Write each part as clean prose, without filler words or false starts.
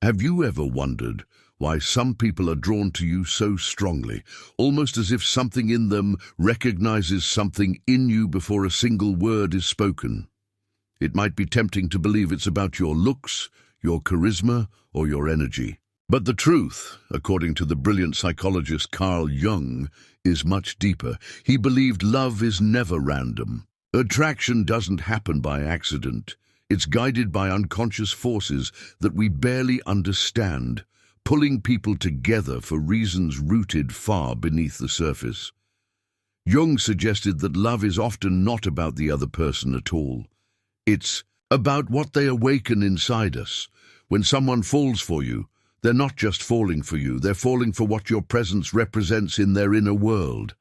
Have you ever wondered why some people are drawn to you so strongly, almost as if something in them recognizes something in you before a single word is spoken? It might be tempting to believe it's about your looks, your charisma, or your energy. But the truth, according to the brilliant psychologist Carl Jung, is much deeper. He believed love is never random. Attraction doesn't happen by accident. It's guided by unconscious forces that we barely understand, pulling people together for reasons rooted far beneath the surface. Jung suggested that love is often not about the other person at all. It's about what they awaken inside us. When someone falls for you, they're not just falling for you, they're falling for what your presence represents in their inner world.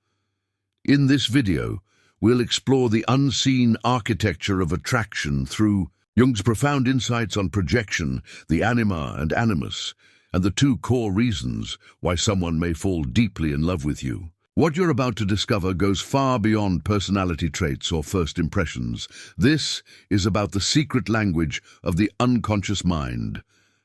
In this video, we'll explore the unseen architecture of attraction through Jung's profound insights on projection, the anima and animus, and the two core reasons why someone may fall deeply in love with you. What you're about to discover goes far beyond personality traits or first impressions. This is about the secret language of the unconscious mind.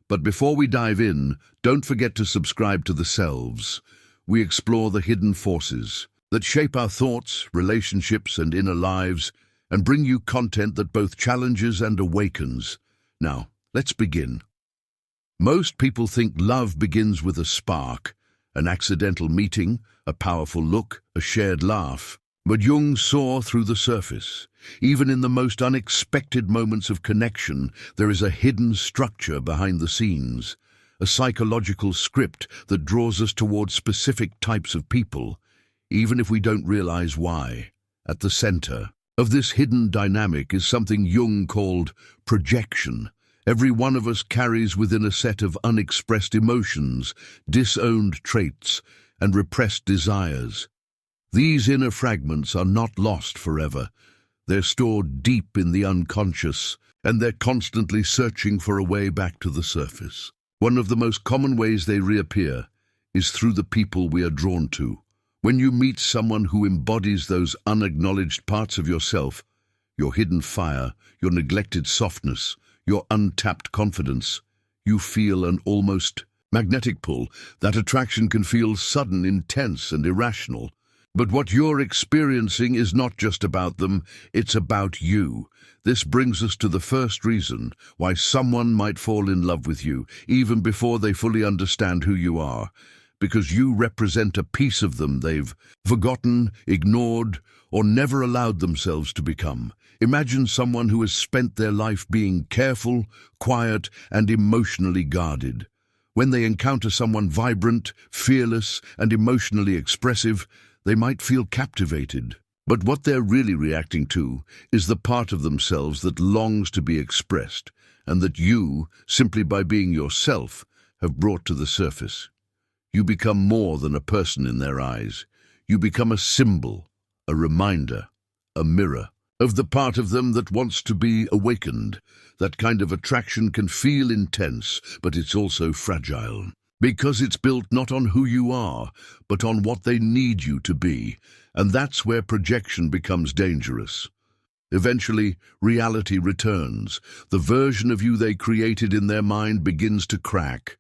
But before we dive in, don't forget to subscribe to The Selves. We explore the hidden forces that shape our thoughts, relationships, and inner lives, and bring you content that both challenges and awakens. Now, let's begin. Most people think love begins with a spark, an accidental meeting, a powerful look, a shared laugh. But Jung saw through the surface. Even in the most unexpected moments of connection, there is a hidden structure behind the scenes, a psychological script that draws us towards specific types of people, even if we don't realize why. At the center of this hidden dynamic is something Jung called projection. Every one of us carries within a set of unexpressed emotions, disowned traits, and repressed desires. These inner fragments are not lost forever. They're stored deep in the unconscious, and they're constantly searching for a way back to the surface. One of the most common ways they reappear is through the people we are drawn to. When you meet someone who embodies those unacknowledged parts of yourself, your hidden fire, your neglected softness, your untapped confidence, you feel an almost magnetic pull. That attraction can feel sudden, intense, and irrational. But what you're experiencing is not just about them, it's about you. This brings us to the first reason why someone might fall in love with you, even before they fully understand who you are. Because you represent a piece of them they've forgotten, ignored, or never allowed themselves to become. Imagine someone who has spent their life being careful, quiet, and emotionally guarded. When they encounter someone vibrant, fearless, and emotionally expressive, they might feel captivated. But what they're really reacting to is the part of themselves that longs to be expressed, and that you, simply by being yourself, have brought to the surface. You become more than a person in their eyes. You become a symbol, a reminder, a mirror of the part of them that wants to be awakened. That kind of attraction can feel intense, but it's also fragile, because it's built not on who you are, but on what they need you to be. And that's where projection becomes dangerous. Eventually, reality returns. The version of you they created in their mind begins to crack.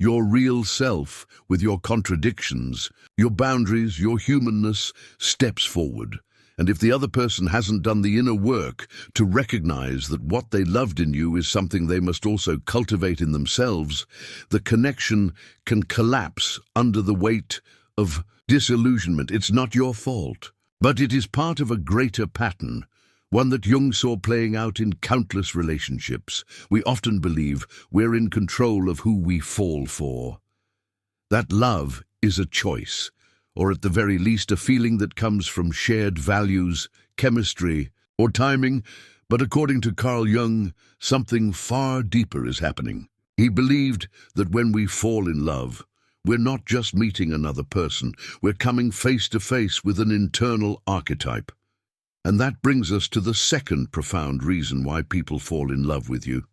Your real self, with your contradictions, your boundaries, your humanness, steps forward. And if the other person hasn't done the inner work to recognize that what they loved in you is something they must also cultivate in themselves, the connection can collapse under the weight of disillusionment. It's not your fault, but it is part of a greater pattern, one that Jung saw playing out in countless relationships. We often believe we're in control of who we fall for. That love is a choice, or at the very least a feeling that comes from shared values, chemistry, or timing. But according to Carl Jung, something far deeper is happening. He believed that when we fall in love, we're not just meeting another person, we're coming face to face with an internal archetype. And that brings us to the second profound reason why people fall in love with you.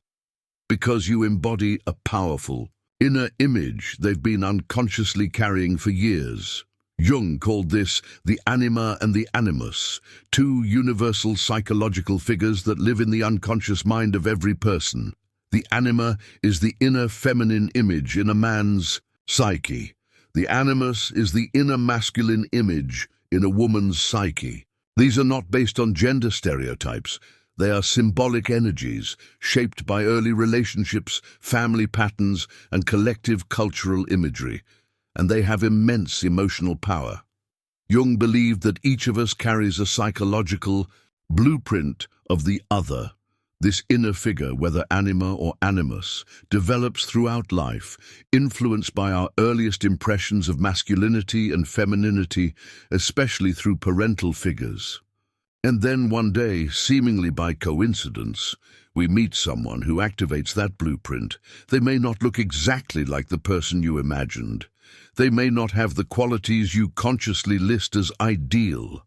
Because you embody a powerful inner image they've been unconsciously carrying for years. Jung called this the anima and the animus, two universal psychological figures that live in the unconscious mind of every person. The anima is the inner feminine image in a man's psyche. The animus is the inner masculine image in a woman's psyche. These are not based on gender stereotypes. They are symbolic energies shaped by early relationships, family patterns, and collective cultural imagery, and they have immense emotional power. Jung believed that each of us carries a psychological blueprint of the other. This inner figure, whether anima or animus, develops throughout life, influenced by our earliest impressions of masculinity and femininity, especially through parental figures. And then one day, seemingly by coincidence, we meet someone who activates that blueprint. They may not look exactly like the person you imagined. They may not have the qualities you consciously list as ideal.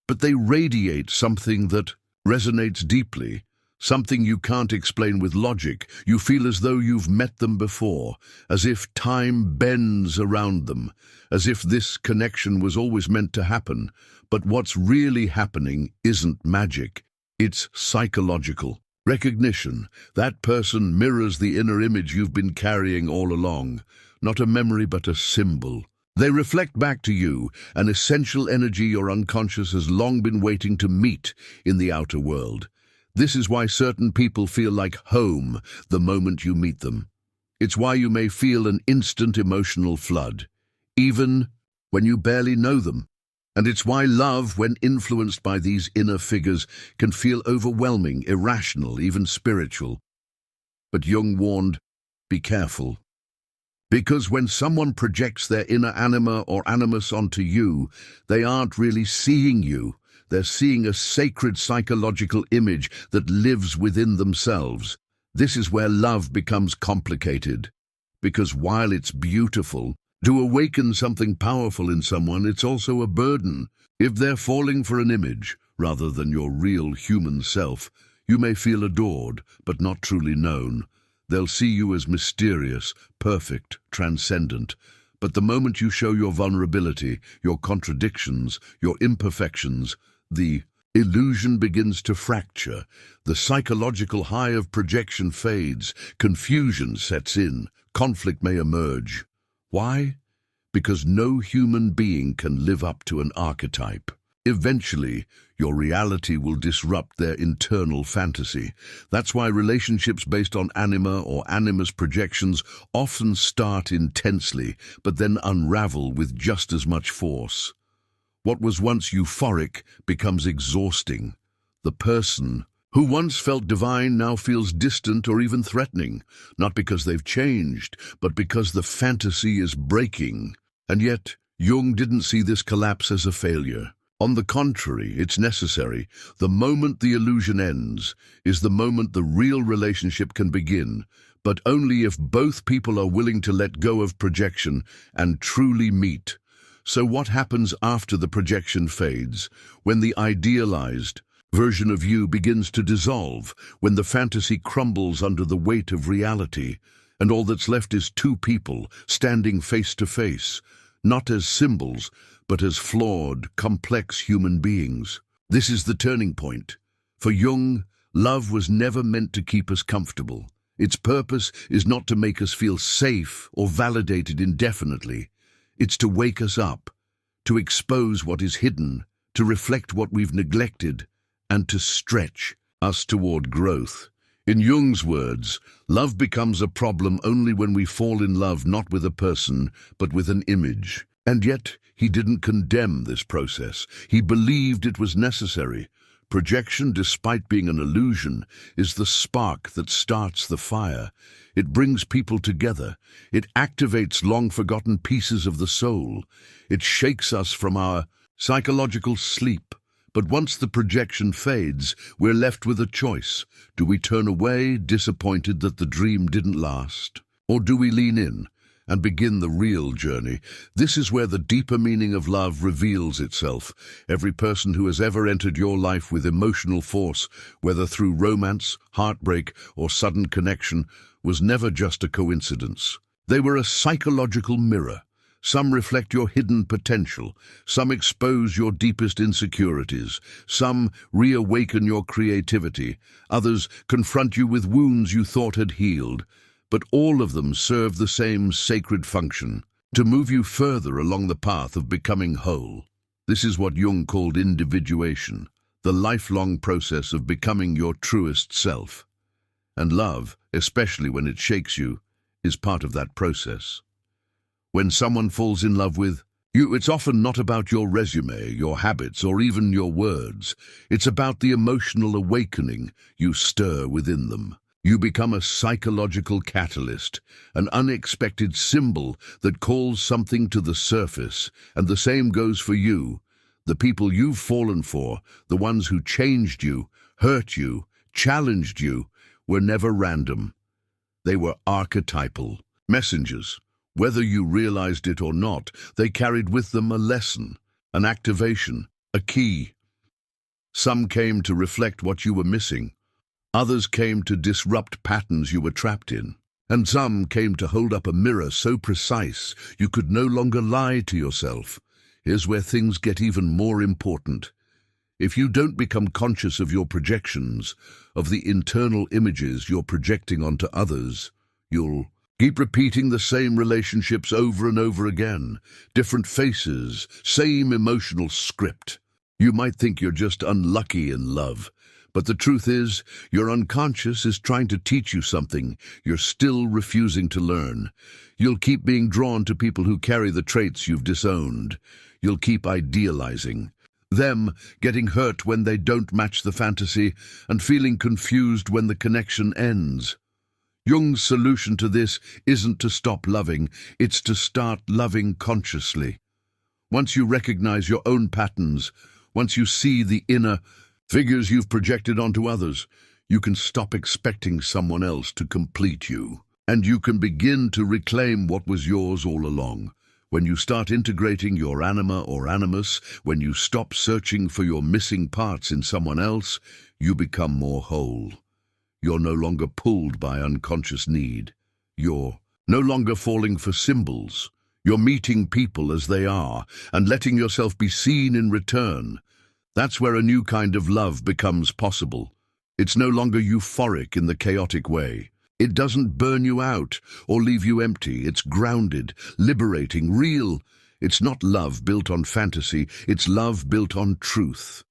But they radiate something that resonates deeply, something you can't explain with logic. You feel as though you've met them before, as if time bends around them, as if this connection was always meant to happen. But what's really happening isn't magic, it's psychological. Recognition. That person mirrors the inner image you've been carrying all along, not a memory but a symbol. They reflect back to you an essential energy your unconscious has long been waiting to meet in the outer world. This is why certain people feel like home the moment you meet them. It's why you may feel an instant emotional flood, even when you barely know them. And it's why love, when influenced by these inner figures, can feel overwhelming, irrational, even spiritual. But Jung warned, be careful. Because when someone projects their inner anima or animus onto you, they aren't really seeing you. They're seeing a sacred psychological image that lives within themselves. This is where love becomes complicated. Because while it's beautiful, to awaken something powerful in someone, it's also a burden. If they're falling for an image, rather than your real human self, you may feel adored, but not truly known. They'll see you as mysterious, perfect, transcendent. But the moment you show your vulnerability, your contradictions, your imperfections, the illusion begins to fracture. The psychological high of projection fades, confusion sets in, conflict may emerge. Why? Because no human being can live up to an archetype. Eventually, your reality will disrupt their internal fantasy. That's why relationships based on anima or animus projections often start intensely, but then unravel with just as much force. What was once euphoric becomes exhausting. The person who once felt divine now feels distant or even threatening, not because they've changed, but because the fantasy is breaking. And yet, Jung didn't see this collapse as a failure. On the contrary, it's necessary. The moment the illusion ends is the moment the real relationship can begin, but only if both people are willing to let go of projection and truly meet. So what happens after the projection fades, when the idealized version of you begins to dissolve, when the fantasy crumbles under the weight of reality, and all that's left is two people standing face to face, not as symbols, but as flawed, complex human beings. This is the turning point. For Jung, love was never meant to keep us comfortable. Its purpose is not to make us feel safe or validated indefinitely. It's to wake us up, to expose what is hidden, to reflect what we've neglected, and to stretch us toward growth. In Jung's words, love becomes a problem only when we fall in love not with a person, but with an image. And yet, he didn't condemn this process. He believed it was necessary. Projection, despite being an illusion, is the spark that starts the fire. It brings people together. It activates long-forgotten pieces of the soul. It shakes us from our psychological sleep. But once the projection fades, we're left with a choice. Do we turn away, disappointed that the dream didn't last? Or do we lean in and begin the real journey? This is where the deeper meaning of love reveals itself. Every person who has ever entered your life with emotional force, whether through romance, heartbreak, or sudden connection, was never just a coincidence. They were a psychological mirror, Some reflect your hidden potential, some expose your deepest insecurities, some reawaken your creativity, others confront you with wounds you thought had healed, but all of them serve the same sacred function, to move you further along the path of becoming whole. This is what Jung called individuation, the lifelong process of becoming your truest self. And love, especially when it shakes you, is part of that process. When someone falls in love with you, it's often not about your resume, your habits, or even your words. It's about the emotional awakening you stir within them. You become a psychological catalyst, an unexpected symbol that calls something to the surface, and the same goes for you. The people you've fallen for, the ones who changed you, hurt you, challenged you, were never random. They were archetypal messengers. Whether you realized it or not, they carried with them a lesson, an activation, a key. Some came to reflect what you were missing. Others came to disrupt patterns you were trapped in. And some came to hold up a mirror so precise you could no longer lie to yourself. Here's where things get even more important. If you don't become conscious of your projections, of the internal images you're projecting onto others, you'll keep repeating the same relationships over and over again. Different faces, same emotional script. You might think you're just unlucky in love, but the truth is, your unconscious is trying to teach you something you're still refusing to learn. You'll keep being drawn to people who carry the traits you've disowned. You'll keep idealizing them, getting hurt when they don't match the fantasy, and feeling confused when the connection ends. Jung's solution to this isn't to stop loving, it's to start loving consciously. Once you recognize your own patterns, once you see the inner figures you've projected onto others, you can stop expecting someone else to complete you. And you can begin to reclaim what was yours all along. When you start integrating your anima or animus, when you stop searching for your missing parts in someone else, you become more whole. You're no longer pulled by unconscious need. You're no longer falling for symbols. You're meeting people as they are and letting yourself be seen in return. That's where a new kind of love becomes possible. It's no longer euphoric in the chaotic way. It doesn't burn you out or leave you empty. It's grounded, liberating, real. It's not love built on fantasy. It's love built on truth.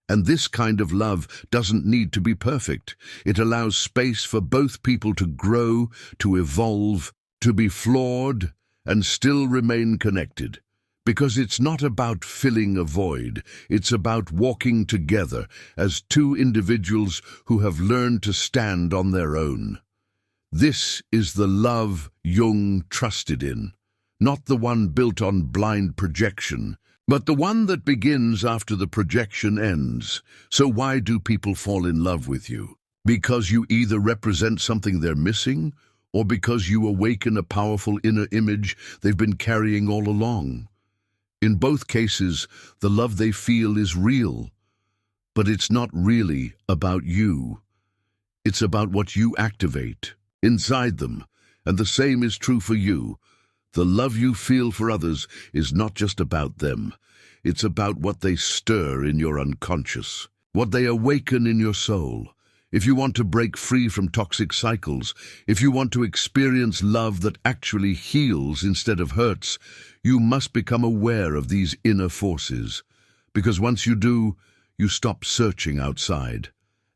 And this kind of love doesn't need to be perfect. It allows space for both people to grow, to evolve, to be flawed, and still remain connected. Because it's not about filling a void. It's about walking together as two individuals who have learned to stand on their own. This is the love Jung trusted in, not the one built on blind projection, but the one that begins after the projection ends. So why do people fall in love with you? Because you either represent something they're missing, or because you awaken a powerful inner image they've been carrying all along. In both cases, the love they feel is real, but it's not really about you. It's about what you activate inside them, and the same is true for you. The love you feel for others is not just about them. It's about what they stir in your unconscious, what they awaken in your soul. If you want to break free from toxic cycles, if you want to experience love that actually heals instead of hurts, you must become aware of these inner forces. Because once you do, you stop searching outside,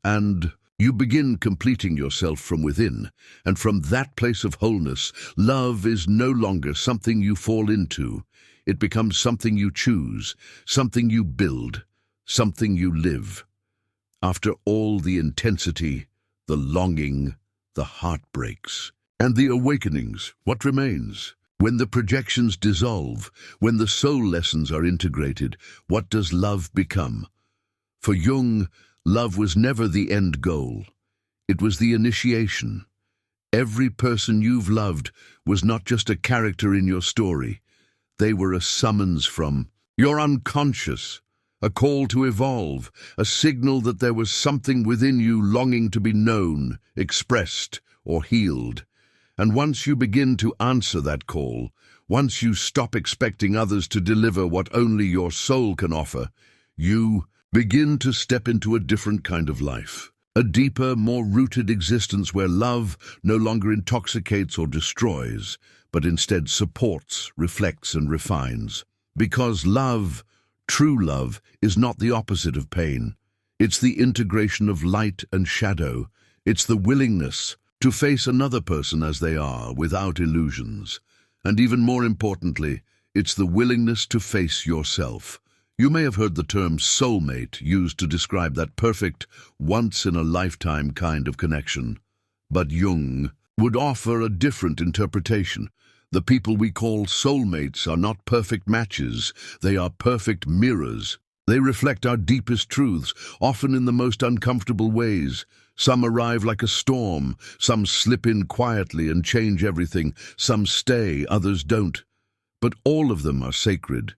and you begin completing yourself from within, and from that place of wholeness, love is no longer something you fall into. It becomes something you choose, something you build, something you live. After all the intensity, the longing, the heartbreaks, and the awakenings, what remains? When the projections dissolve, when the soul lessons are integrated, what does love become? For Jung, love was never the end goal. It was the initiation. Every person you've loved was not just a character in your story. They were a summons from your unconscious, a call to evolve, a signal that there was something within you longing to be known, expressed, or healed. And once you begin to answer that call, Once you stop expecting others to deliver what only your soul can offer, you begin to step into a different kind of life. A deeper, more rooted existence where love no longer intoxicates or destroys, but instead supports, reflects, and refines. Because love, true love, is not the opposite of pain. It's the integration of light and shadow. It's the willingness to face another person as they are, without illusions. And even more importantly, it's the willingness to face yourself. You may have heard the term soulmate used to describe that perfect, once-in-a-lifetime kind of connection. But Jung would offer a different interpretation. The people we call soulmates are not perfect matches, they are perfect mirrors. They reflect our deepest truths, often in the most uncomfortable ways. Some arrive like a storm, some slip in quietly and change everything, some stay, others don't. But all of them are sacred.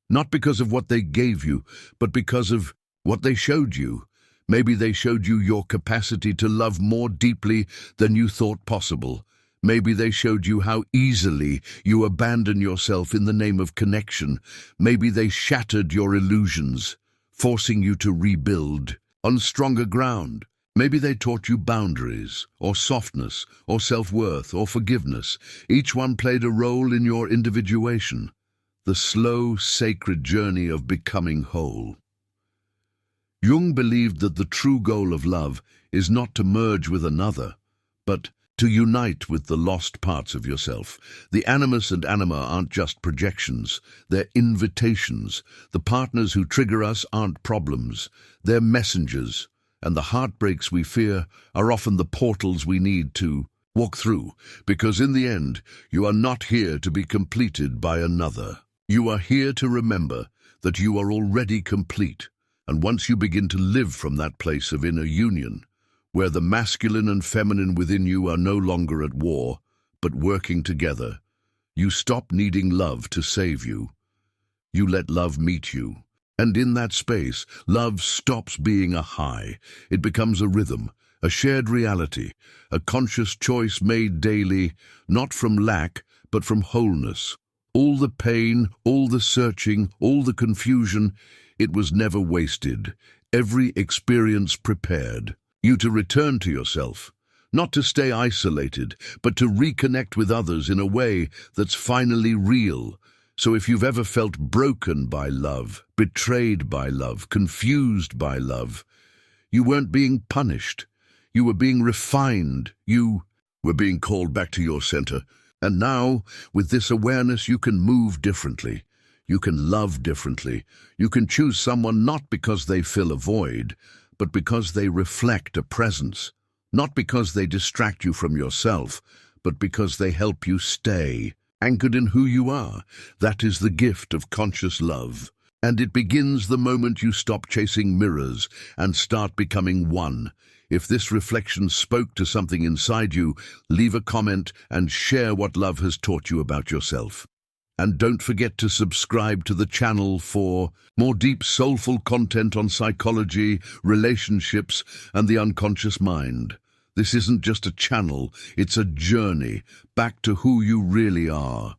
Not because of what they gave you, but because of what they showed you. Maybe they showed you your capacity to love more deeply than you thought possible. Maybe they showed you how easily you abandon yourself in the name of connection. Maybe they shattered your illusions, forcing you to rebuild on stronger ground. Maybe they taught you boundaries, or softness, or self-worth, or forgiveness. Each one played a role in your individuation. The slow, sacred journey of becoming whole. Jung believed that the true goal of love is not to merge with another, but to unite with the lost parts of yourself. The animus and anima aren't just projections, they're invitations. The partners who trigger us aren't problems, they're messengers. And the heartbreaks we fear are often the portals we need to walk through, because in the end, you are not here to be completed by another. You are here to remember that you are already complete, and once you begin to live from that place of inner union, where the masculine and feminine within you are no longer at war, but working together, you stop needing love to save you. You let love meet you. And in that space, love stops being a high. It becomes a rhythm, a shared reality, a conscious choice made daily, not from lack, but from wholeness. All the pain, all the searching, all the confusion, it was never wasted. Every experience prepared you to return to yourself, not to stay isolated, but to reconnect with others in a way that's finally real. So if you've ever felt broken by love, betrayed by love, confused by love, you weren't being punished. You were being refined. You were being called back to your center. And now, with this awareness, you can move differently. You can love differently. You can choose someone not because they fill a void, but because they reflect a presence. Not because they distract you from yourself, but because they help you stay anchored in who you are. That is the gift of conscious love. And it begins the moment you stop chasing mirrors and start becoming one. If this reflection spoke to something inside you, leave a comment and share what love has taught you about yourself. And don't forget to subscribe to the channel for more deep, soulful content on psychology, relationships, and the unconscious mind. This isn't just a channel, it's a journey back to who you really are.